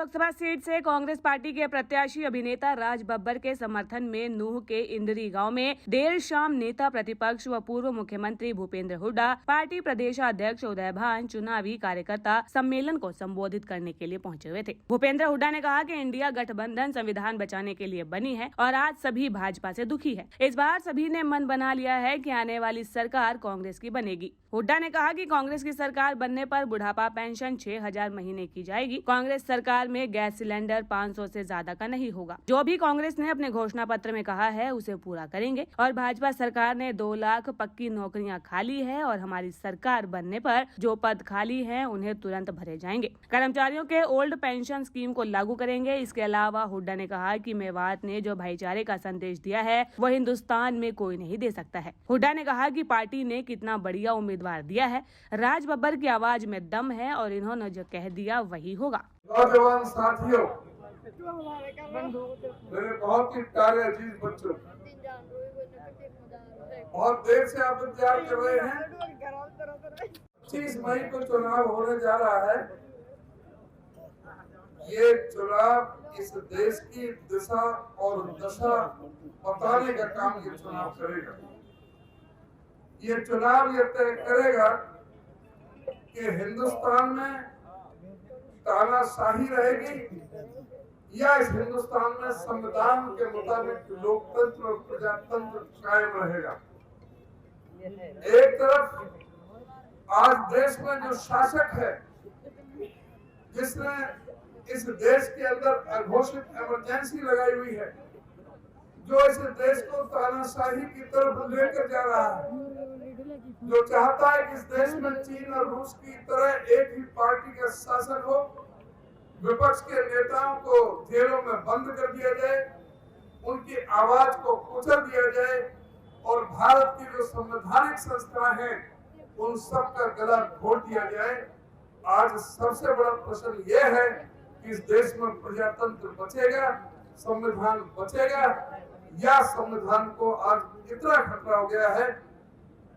Lok Sabha seat से Congress party के प्रत्याशी अभिनेता राज बब्बर के समर्थन में नूह के इंदरी गांव में देर शाम नेता प्रतिपक्ष व पूर्व मुख्यमंत्री भूपेंद्र हुड्डा, पार्टी प्रदेशाध्यक्ष उदय भान चुनावी कार्यकर्ता सम्मेलन को संबोधित करने के लिए पहुंचे हुए थे। भूपेंद्र हुड्डा ने कहा कि इंडिया गठबंधन संविधान बचाने के लिए बनी है और आज सभी भाजपा से दुखी है। इस बार सभी ने मन बना लिया है कि आने वाली सरकार कांग्रेस की बनेगी। हुड्डा ने कहा कि कांग्रेस की सरकार बनने पर बुढ़ापा पेंशन 6,000 महीने की जाएगी। कांग्रेस सरकार में गैस सिलेंडर 500 से ज्यादा का नहीं होगा। जो भी कांग्रेस ने अपने घोषणा पत्र में कहा है उसे पूरा करेंगे। और भाजपा सरकार ने 2 लाख पक्की नौकरियां खाली है और हमारी सरकार बनने पर जो पद खाली हैं उन्हें तुरंत भरे जाएंगे। कर्मचारियों के ओल्ड पेंशन स्कीम को लागू करेंगे। इसके अलावा हुड्डा ने कहा कि मेवात ने जो भाईचारे का संदेश दिया है वो हिंदुस्तान में कोई नहीं दे सकता है। हुड्डा ने कहा कि पार्टी ने कितना बढ़िया उम्मीदवार दिया है। राज बब्बर की आवाज में दम है और इन्होंने जो कह दिया वही होगा। नौजवान साथियों, मेरे बहुत ही प्यारे अजीज बच्चों, बहुत देर से आप इंतजार कर रहे हैं। 25 मई को चुनाव होने जा रहा है। ये चुनाव इस देश की दिशा और दशा बताने का काम ये चुनाव करेगा। ये चुनाव ये तय करेगा कि हिंदुस्तान में तानाशाही रहेगी या इस हिंदुस्तान में संविधान के मुताबिक लोकतंत्र और प्रजातंत्र कायम रहेगा। एक तरफ आज देश में जो शासक है, जिसने इस देश के अंदर अघोषित इमरजेंसी लगाई हुई है, जो इस देश को तानाशाही की तरफ लेकर जा रहा है, जो चाहता है कि इस देश में चीन और रूस की तरह एक ही पार्टी का शासन हो, विपक्ष के नेताओं को जेलों में बंद कर दिया जाए, उनकी आवाज को कुचल दिया जाए और भारत की जो संवैधानिक संस्थाएं हैं उन सब का गला घोट दिया जाए। आज सबसे बड़ा प्रश्न यह है कि इस देश में प्रजातंत्र बचेगा, संविधान बचेगा या संविधान को आज इतना खतरा हो गया है,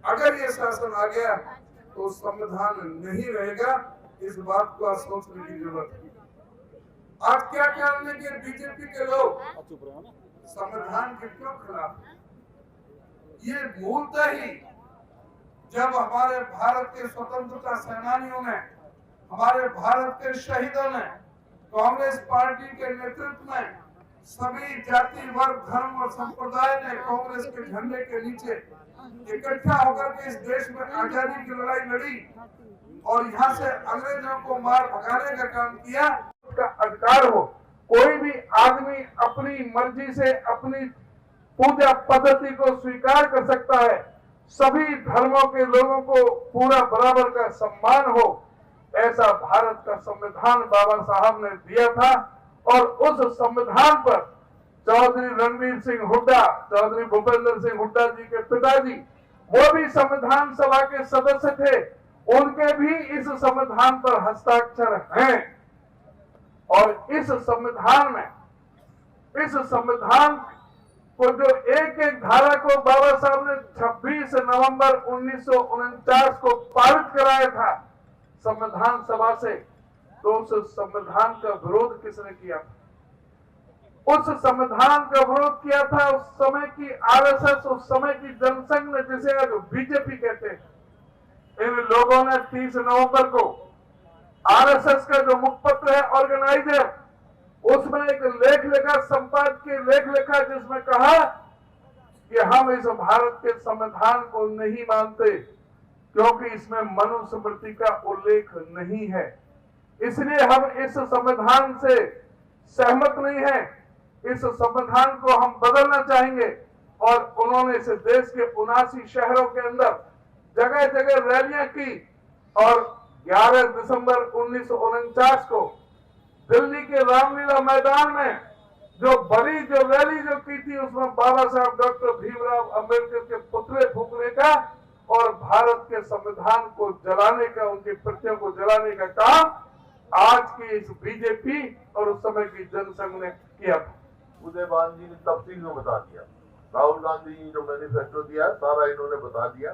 अगर ये शासन आ गया तो संविधान नहीं रहेगा। इस बात को आज सोचने की जरूरत है। आज क्या कारण है कि बीजेपी के लोग संविधान के क्यों खिलाफ? ये मूलतः ही जब हमारे भारत के स्वतंत्रता सेनानियों ने, हमारे भारत के शहीदों ने, कांग्रेस पार्टी के नेतृत्व में सभी जाति, वर्ग, धर्म और संप्रदाय ने कांग्रेस के झंडे के नीचे इकट्ठा होकर के इस देश में आजादी की लड़ाई लड़ी और यहाँ से अंग्रेजों को मार भगाने का काम किया। उसका अधिकार हो, कोई भी आदमी अपनी मर्जी से अपनी पूजा पद्धति को स्वीकार कर सकता है। सभी धर्मों के लोगों को पूरा बराबर का सम्मान हो, ऐसा भारत का संविधान बाबा साहब ने दिया था। और उस संविधान पर चौधरी रणवीर सिंह हुड्डा, चौधरी भूपेंद्र सिंह हुड्डा जी के पिताजी, वो भी संविधान सभा के सदस्य थे, उनके भी इस संविधान पर हस्ताक्षर हैं। और इस संविधान में, इस संविधान को जो एक एक धारा को बाबा साहब ने 26 नवंबर 1949 को पारित कराया था संविधान सभा से, तो उस संविधान का विरोध किसने किया? उस संविधान का विरोध किया था उस समय की आरएसएस, उस समय की जनसंघ ने, जिसे आज बीजेपी कहते हैं। इन लोगों ने 30 नवंबर को आरएसएस का जो मुखपत्र है ऑर्गेनाइजर, उसमें एक लेख लिखा, संपादकीय लेख लिखा, जिसमें कहा कि हम इस भारत के संविधान को नहीं मानते क्योंकि इसमें मनुस्मृति का उल्लेख नहीं है, इसलिए हम इस संविधान से सहमत नहीं है, इस संविधान को हम बदलना चाहेंगे। और उन्होंने इस देश के 79 शहरों के अंदर जगह जगह रैलियां की और 11 दिसंबर 1949 को दिल्ली के रामलीला मैदान में जो बड़ी जो रैली जो की थी, उसमें बाबा साहब डॉक्टर भीमराव अंबेडकर के पुतले फूकने का और भारत के संविधान को जलाने का, उनकी प्रतियों को जलाने का काम आज की इस बीजेपी और उस समय की जनसंघ ने किया था। उदय भान जी ने तफसील में बता दिया, राहुल गांधी जी जो मैनिफेस्टो दिया सारा इन्होंने बता दिया।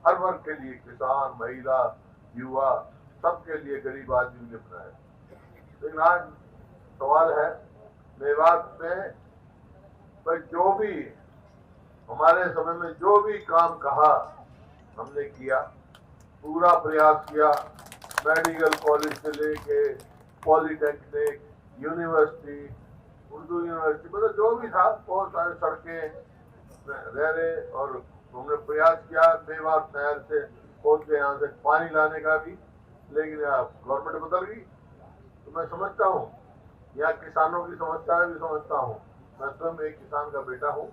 हर वर्ग के लिए, किसान, महिला, युवा, सबके लिए, गरीब आदमी ने बनाया। लेकिन आज सवाल है मेवात में, भाई जो भी हमारे समय में जो भी काम कहा हमने किया, पूरा प्रयास किया। मेडिकल कॉलेज से लेके पॉलिटेक्निक, यूनिवर्सिटी, उर्दू यूनिवर्सिटी, मतलब जो भी था, बहुत सारे सड़कें रह रहे, और हमने प्रयास किया मेवात नहर से खोल के यहाँ से पानी लाने का भी, लेकिन गवर्नमेंट बदल गई। तो मैं समझता हूँ, यहाँ किसानों की समस्याएं भी समझता हूँ, मैं स्वयं एक किसान का बेटा हूँ,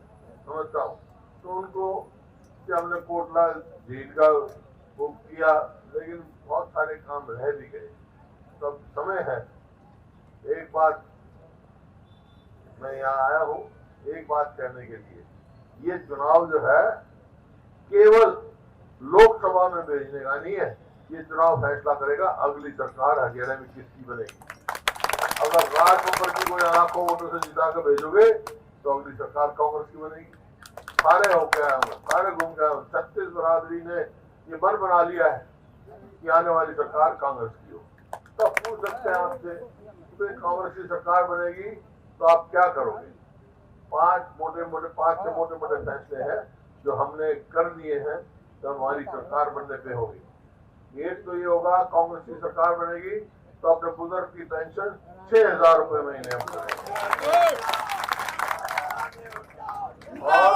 समझता हूँ। तो उनको कि हमने कोटला झील का बुक किया, लेकिन बहुत सारे काम रह भी गए। तब समय है, एक बात मैं यहाँ आया हूँ एक बात कहने के लिए, ये चुनाव जो है केवल लोकसभा में भेजने का नहीं है, ये चुनाव फैसला करेगा अगली सरकार हरियाणा में किसकी बनेगी। अगर राजबब्बर की कोई लाखों वोटों से जिता कर भेजोगे तो अगली सरकार कांग्रेस की बनेगी। सारे होके आए हूँ, सारे घूम के आए हूँ, 36 बरादरी ने ये मन बना लिया है कि आने वाली सरकार कांग्रेस की हो। तो आप पूछ सकते हैं आपसे, तो कांग्रेस की सरकार बनेगी तो आप क्या करोगे? 5 से मोटे फैसले हैं जो हमने कर लिए हैं, तो हमारी सरकार बनने पे होगी। एक तो ये होगा, कांग्रेस की सरकार बनेगी तो अपने बुजुर्ग की पेंशन 6,000 रुपए महीने हम करेंगे, और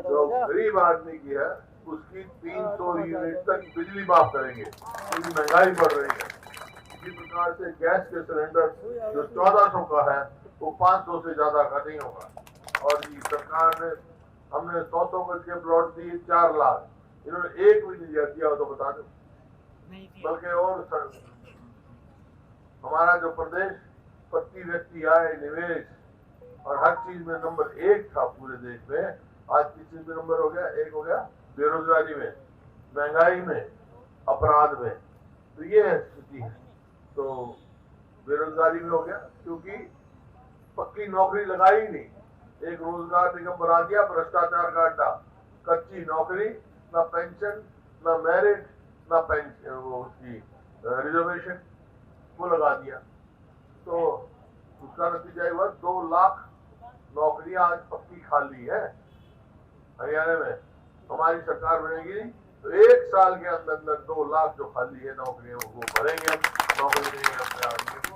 जो गरीब आदमी की है उसकी 300 यूनिट तक बिजली माफ करेंगे, क्योंकि महंगाई बढ़ रही है। इसी प्रकार से गैस के सिलेंडर जो 1400 का है वो 500 से ज्यादा का नहीं होगा। और ये सरकार ने, हमने 100 गज के प्लॉट दिए 4 लाख, इन्होंने एक भी नहीं दिया हो तो बता दो। बल्कि और हमारा जो प्रदेश प्रति व्यक्ति आय, निवेश और हर चीज में नंबर 1 था पूरे देश में, आज किस चीज में नंबर हो गया? 1 हो गया बेरोजगारी में, महंगाई में, अपराध में। तो ये स्थिति है। तो बेरोजगारी में हो गया क्योंकि पक्की नौकरी लगाई नहीं, एक रोजगार निगम बना दिया, भ्रष्टाचार का अड्डा, कच्ची नौकरी, ना पेंशन, ना मेरिट, ना पेंशन, वो उसकी रिजर्वेशन, वो लगा दिया। तो उसका नतीजा हुआ 2 लाख नौकरियां आज पक्की खाली है हरियाणा में। हमारी सरकार बनेगी तो 1 साल के अंदर 2 लाख जो खाली है नौकरियां वो भरेंगे हम, नौकरी देंगे अपने आदमी को।